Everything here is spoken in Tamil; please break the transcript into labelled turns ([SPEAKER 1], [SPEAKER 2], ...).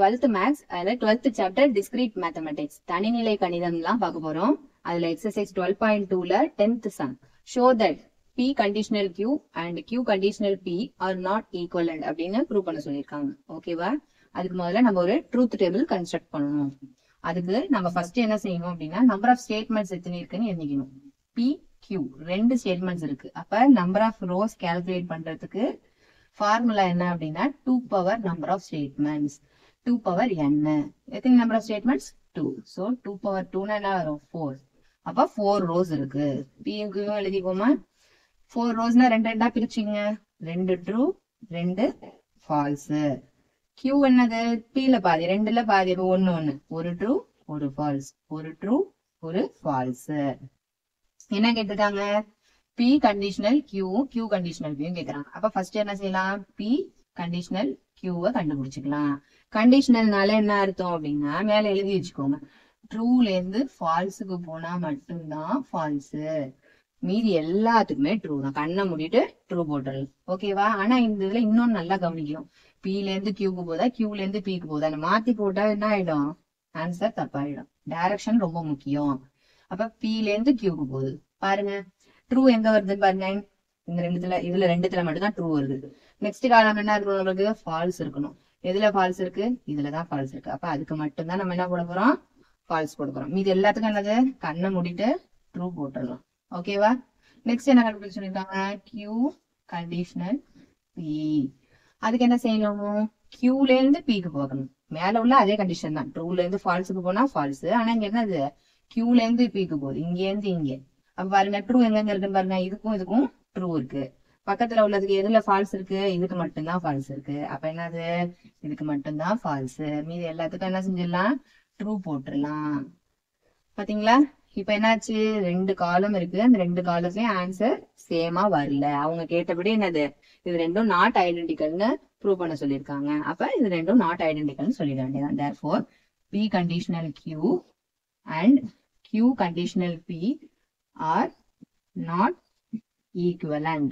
[SPEAKER 1] 12th மேக்ஸ், அதில் 12th சாப்டர் டிஸ்கிரீட் மேத்தமெட்டிக்ஸ், தனிநிலை கணிதம்லாம் பார்க்க போறோம். அதில் எக்ஸசைஸ் 12.2ல 10th sum. Show that P conditional Q and Q conditional P are not equivalent அப்படின்னு ப்ரூவ் பண்ண சொல்லியிருக்காங்க. ஓகேவா? அதுக்கு முதல்ல நம்ம ஒரு ட்ரூத் டேபிள் கன்ஸ்ட்ரக்ட் பண்ணணும். அதுக்கு நம்ம ஃபர்ஸ்ட் என்ன செய்யணும் அப்படின்னா, நம்பர் ஆஃப் ஸ்டேட்மெண்ட்ஸ் எத்தனை இருக்குன்னு எண்ணிக்கணும். P Q ரெண்டு ஸ்டேட்மெண்ட்ஸ் இருக்கு. அப்ப நம்பர் ஆஃப் ரோஸ் கால்குலேட் பண்றதுக்கு ஃபார்முலா என்ன அப்படின்னா 2 power number of statements 2 power n. எத்தனை number of statements 2. So 2 power 2 என்ன வரும் 4. அப்ப 4 ரோஸ் இருக்கு. P எழுதிக்கோமா. 4 ரோஸ்னா ரெண்டு ரெண்டா பிரிச்சிங்க. 2 ட்ரூ 2 ஃபால்ஸ். Q என்னது Pல பாதி 2ல பாதி 1 1. ஒரு ட்ரூ ஒரு ஃபால்ஸ். ஒரு ட்ரூ ஒரு ஃபால்ஸ். என்ன கேட்டிருக்காங்க? P conditional Q Q conditional P கேக்குறாங்க. அப்ப ஃபர்ஸ்ட் என்ன செய்யலாம்? P conditional Qவை கண்டுபிடிச்சுக்கலாம். கண்டிஷனல்னால என்ன அர்த்தம் அப்படின்னா மேல எழுதி வச்சுக்கோங்க. ட்ரூல இருந்து ஃபால்ஸுக்கு போனா மட்டும்தான் ஃபால்ஸ். மீதி எல்லாத்துக்குமே ட்ரூ தான். கண்ணை மூடிட்டு ட்ரூ போட்டுடலாம். ஓகேவா? ஆனா இந்த இதுல இன்னொன்னு நல்லா கவனிக்கணும். Pல இருந்து Qக்கு போதா Qல இருந்து Pக்கு போதா மாத்தி போட்டா என்ன ஆயிடும்? ஆன்சர் தப்பாயிடும். டைரக்ஷன் ரொம்ப முக்கியம். அப்ப Pல இருந்து Qக்கு போகுது பாருங்க. ட்ரூ எங்க வருதுன்னு பாருங்க. இந்த ரெண்டுத்துல மட்டும்தான் ட்ரூ வருது. நெக்ஸ்ட் காலம் என்ன இருக்கணும்? நம்மளுக்கு ஃபால்ஸ் இருக்கணும். எதுல ஃபால்ஸ் இருக்கு? இதுலதான் ஃபால்ஸ் இருக்கு. அப்ப அதுக்கு மட்டும்தான் நம்ம என்ன போட போறோம்? ஃபால்ஸ் போட போறோம். மீது எல்லாத்துக்கும் என்னது? கண்ணை மூடிட்டு ட்ரூ போட்டுடலாம். ஓகேவா? நெக்ஸ்ட் என்ன கண்டுபிடிச்சு சொல்லிருக்காங்க? Q conditional P. அதுக்கு என்ன செய்யணும்? Qல இருந்து Pக்கு போகணும். மேல உள்ள அதே கண்டிஷன் தான். ட்ரூல இருந்து ஃபால்ஸுக்கு போனா ஃபால்ஸ். ஆனா இங்க என்னது? Qல இருந்து Pக்கு போகுது. இங்க இருந்து இங்க. அப்ப பாருங்க ட்ரூ எங்க இருக்குன்னு பாருங்க. இதுக்கும் ட்ரூ இருக்கு. பக்கத்துல உள்ளதுக்கு எதுல ஃபால்ஸ் இருக்கு? இதுக்கு மட்டும்தான் ஃபால்ஸ் இருக்கு. அப்ப என்னது? இதுக்கு மட்டும்தான் ஃபால்ஸ். மீதி எல்லாத்துக்கும் என்ன செஞ்சிடலாம்? ட்ரூ போட்டுடலாம். பாத்தீங்களா? இப்ப என்னாச்சு? 2 காலம் இருக்கு. அந்த 2 காலத்தையும் ஆன்சர் சேமா வரல. அவங்க கேட்டபடி என்னது? இது ரெண்டும் நாட் ஐடென்டிக்கல்னு ப்ரூவ் பண்ண சொல்லியிருக்காங்க. அப்ப இது ரெண்டும் நாட் ஐடென்டிக்கல்னு சொல்லிட வேண்டியதான். therefore P conditional Q and Q conditional P are not equivalent.